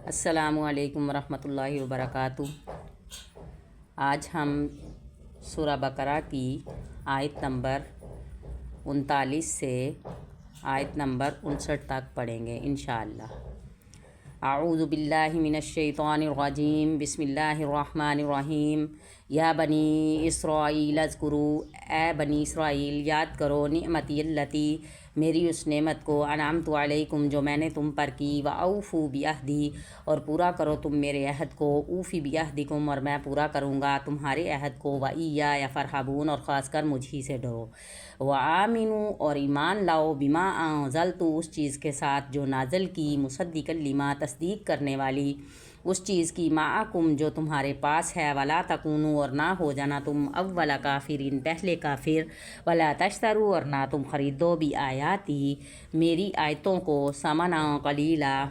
السلام علیکم ورحمۃ اللہ وبرکاتہ۔ آج ہم سورہ بقرہ کی آیت نمبر 39 سے آیت نمبر 59 تک پڑھیں گے انشاءاللہ۔ اعوذ باللہ من الشیطان الرجیم، بسم اللہ الرحمن الرحیم۔ یا بنی اسرائیل اذکروا، اے بنی اسرائیل یاد کرو، نعمتی اللتی، میری اس نعمت کو، انعمت علیکم جو میں نے تم پر کی، واوفوا بعہدی، اور پورا کرو تم میرے عہد کو، اوفی بعہدکم، اور میں پورا کروں گا تمہارے عہد کو، وایایا فرحبون، اور خاص کر مجھ ہی سے ڈرو، وآمنوا، اور ایمان لاؤ، بما انزلت، اس چیز کے ساتھ جو نازل کی، مصدقا لما، تصدیق کرنے والی اس چیز کی، معکم جو تمہارے پاس ہے، ولا تکونوا، اور نہ ہو جانا تم، اول کافرین، پہلے کافر، ولا تشتروا، اور نہ تم خریدو، بآیاتی، میری آیتوں کو، ثمنا قلیلا،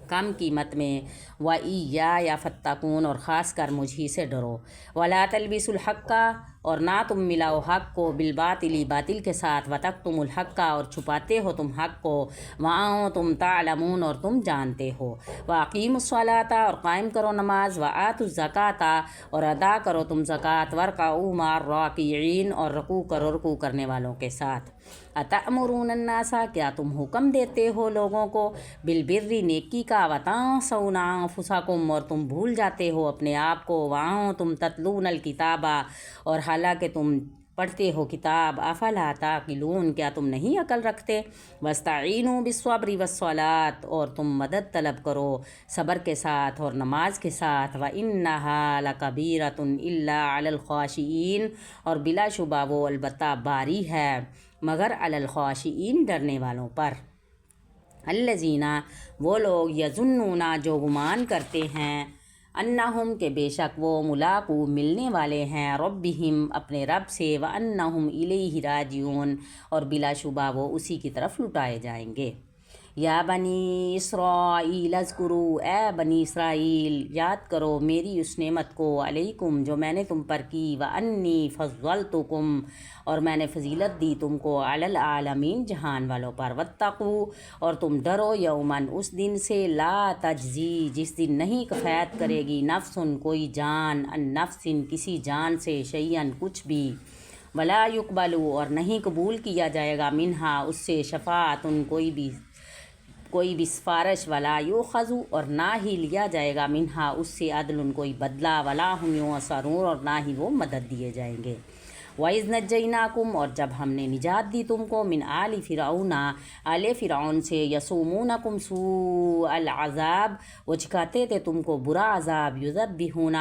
کم قیمت میں، وایایا فاتقون، اور خاص کر مجھ ہی سے ڈرو، ولا تلبسوا الحق، اور نہ تم ملاؤ حق کو، بالباطل، باطل کے ساتھ، وتکتموا الحق، اور چھپاتے ہو تم حق کو، وانتم تعلمون، اور تم جانتے ہو، واقیموا الصلاۃ، اور قائم کرو نماز، وآتوا الزکوٰۃ، اور ادا کرو تم زکوٰۃ، وارکعوا مع الراکعین، اور رکوع کرو رکوع کرنے والوں کے ساتھ، اتأمرون الناس، کیا تم حکم دیتے ہو لوگوں کو، بالبر، نیکی کا، وتنسون انفسکم، اور تم بھول جاتے ہو اپنے آپ کو، وانتم تتلون الکتاب، اور حالانکہ تم پڑھتے ہو کتاب، افلا تعقلون، کیا تم نہیں عقل رکھتے، واستعینوا بالصبر والصلاۃ، اور تم مدد طلب کرو صبر کے ساتھ اور نماز کے ساتھ، وانہا لکبیرۃ الا علی الخاشعین، اور بلا شبہ وہ البتہ باری ہے مگر علی الخاشعین، ڈرنے والوں پر، الذین، وہ لوگ، یظنون، جو گمان کرتے ہیں، انہم، کہ بے شک وہ، ملاقو، ملنے والے ہیں، ربہم، اپنے رب سے، وانہم الیہ راجعون، اور بلا شبہ وہ اسی کی طرف لٹائے جائیں گے۔ یا بنی اسرائیل اذکروا، اے بنی اسرائیل یاد کرو، میری اس نعمت کو، علیکم جو میں نے تم پر کی، وانی فضلتکم، اور میں نے فضیلت دی تم کو، علی العالمین، جہان والوں پر، واتقوا، اور تم ڈرو، یومن، اس دن سے، لا تجزی، جس دن نہیں کفایت کرے گی، نفس، کوئی جان، عن نفس، کسی جان سے، شیئا، کچھ بھی، ولا یقبل، اور نہیں قبول کیا جائے گا، منہا، اس سے، شفاعت، کوئی بھی سفارش، ولا یؤخذ، اور نہ ہی لیا جائے گا، منہا، اس سے، عدل، کوئی بدلہ، ولا ہم ینصرون، اور نہ ہی وہ مدد دیے جائیں گے۔ وَإِذْ نَجَّيْنَاكُمْ، اور جب ہم نے نجات دی تم کو، من آل فرعون، آل فرعون سے، یسومونکم سوء العذاب، وہ چکھاتے تھے تم کو برا عذاب، یذبحون،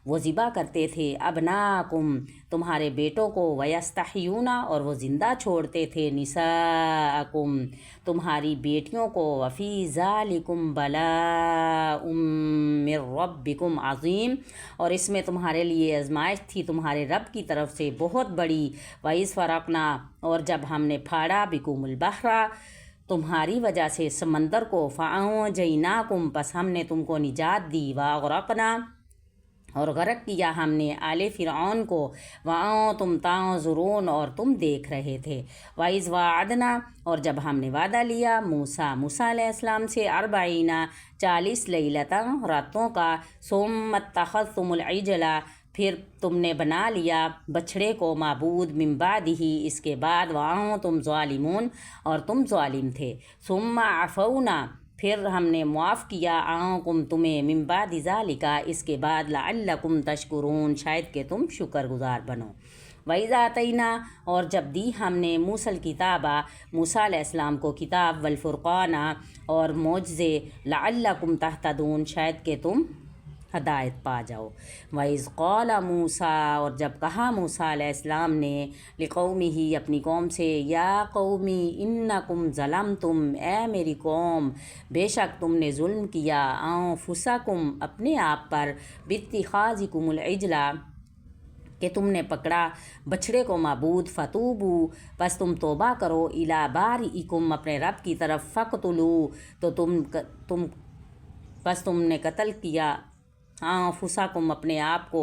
وہ ذبح کرتے تھے، ابناکم، تمہارے بیٹوں کو، ویستحیون، اور وہ زندہ چھوڑتے تھے، نساءکم، تمہاری بیٹیوں کو، وفی ذالکم بلاء من ربکم عظیم، اور اس میں تمہارے لیے آزمائش تھی تمہارے رب کی طرف سے بہت بڑی، وَإِذْ فَرَقْنَا، اور جب ہم نے پھاڑا، بِكُمُ الْبَحْرَ، تمہاری وجہ سے سمندر کو، فَأَنجَيْنَاكُمْ، پس ہم نے تم کو نجات دی، وَأَغْرَقْنَا، اور غرق کیا ہم نے آل فرعون کو، وَأَنتُمْ تَنظُرُونَ، اور تم دیکھ رہے تھے، وَإِذْ وَعَدْنَا، اور جب ہم نے وعدہ لیا، موسیٰ علیہ السلام سے، 40 لیلۃ، راتوں کا، ثُمَّ اتَّخَذْتُمُ الْعِجْلَ، پھر تم نے بنا لیا بچھڑے کو، معبود، من بعدہ، اس کے بعد، وَأَنتُمْ ظَالِمُونَ، اور تم ظالم تھے، ثُمَّ عَفَوْنَا، پھر ہم نے معاف کیا، عنکم، تمہیں، من بعد ذالک، اس کے بعد، لعلکم تشکرون، شاید کہ تم شکر گزار بنو۔ وَإِذَا آتَيْنَا، اور جب دی ہم نے، موسیٰ الکتاب، موسیٰ علیہ السلام کو کتاب، والفرقان، اور معجزے، لعلکم تہتدون، شاید کہ تم ہدایت پا جاؤ۔ وَإِذْ قَالَ مُوسَىٰ، اور جب کہا موسیٰ علیہ السلام نے، لِقَوْمِهِ، اپنی قوم سے، یا قومی انکم ظلمتم، اے میری قوم، بے شک تم نے ظلم کیا، انفسکم، اپنے آپ پر، باتخاذکم العجل، کہ تم نے پکڑا بچھڑے کو معبود، فتوبو، پس تم توبہ کرو، الی بارئکم، اپنے رب کی طرف، فقتلوا، تو پس تم نے قتل کیا، انفسکم، اپنے آپ کو،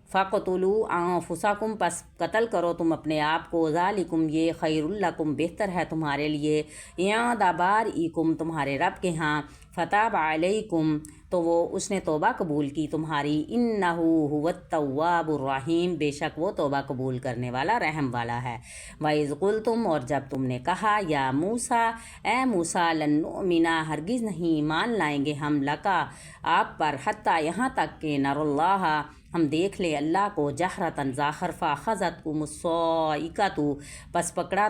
فقتلوا انفسکم، پس قتل کرو تم اپنے آپ کو، ذالکم، یہ، خیر لکم، بہتر ہے تمہارے لیے، عند بارئکم، تمہارے رب کے ہاں، فتاب علیکم تو اس نے توبہ قبول کی تمہاری، انہو هو التواب الرحیم بے شک وہ توبہ قبول کرنے والا رحم والا ہے۔ وَإِذْ قُلْتُمْ اور جب تم نے کہا، یا موسیٰ اے موسیٰ، لن نؤمن ہرگز نہیں مان لائیں گے ہم لکا آپ پر، حتیٰ یہاں تک کہ نر اللہ ہم دیکھ لے اللہ کو، جہرتاً ظاہر، فاخذتکم الصاعقۃ پس پکڑا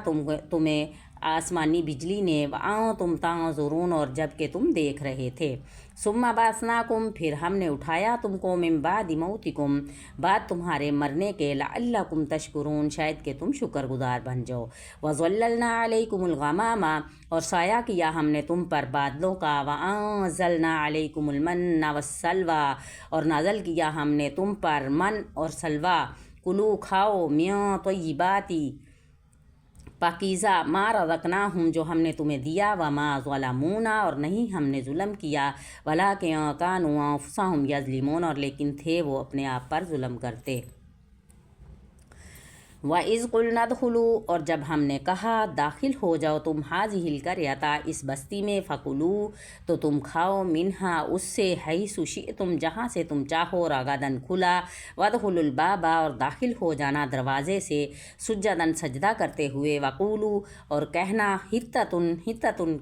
تمہیں آسمانی بجلی نے، وانتم تنظرون اور جب کہ تم دیکھ رہے تھے، ثم بعثناکم پھر ہم نے اٹھایا تم کو، من بعد موتکم بعد تمہارے مرنے کے، لعلکم تشکرون شاید کہ تم شکر گزار بن جاؤ، وظللنا علیکم الغمام اور سایہ کیا ہم نے تم پر بادلوں کا، وانزلنا علیکم المن والسلوی اور نازل کیا ہم نے تم پر من اور سلوی، کلو کھاؤ، من طیباتی پاکیزہ، ما رزقناہم جو ہم نے تمہیں دیا، وما ظلمونا اور نہیں ہم نے ظلم کیا، ولکن کانوا انفسہم یظلمون اور لیکن تھے وہ اپنے آپ پر ظلم کرتے۔ وَإِذْ قُلْنَا ادْخُلُوا اور جب ہم نے کہا داخل ہو جاؤ تم هذه القرية اس بستی میں، فَكُلُوا تو تم کھاؤ، منها اس سے، حیث شئتم جہاں سے تم چاہو، رغداً کھلا، وَادْخُلُوا الْبَابَ اور داخل ہو جانا دروازے سے، سجداً سجدہ کرتے ہوئے، وَقُولُوا اور کہنا، حطۃ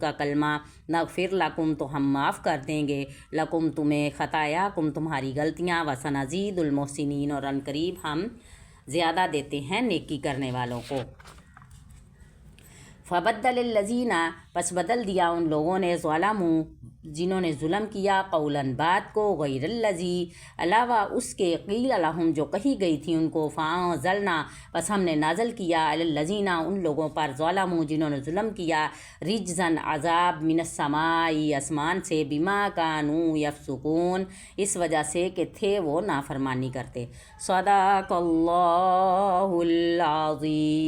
کا کلمہ، نغفر لکم تو ہم معاف کر دیں گے، لکم تمہیں، خطایاکم تمہاری غلطیاں، وسنزید المحسنین اور عنقریب ہم زیادہ دیتے ہیں نیکی کرنے والوں کو۔ فبدل الذین پس بدل دیا ان لوگوں نے، ظلموا جنہوں نے ظلم کیا، قولاً بات کو، غیر الذی علاوہ اس کے، قیل لہم جو کہی گئی تھی ان کو، فانزلنا پس ہم نے نازل کیا، علی الذین ان لوگوں پر، ظلموا جنہوں نے ظلم کیا، رجزاً عذاب، من السماء آسمان سے، بما کانوا یفسقون اس وجہ سے کہ تھے وہ نافرمانی کرتے۔ صدق اللہ العظیم۔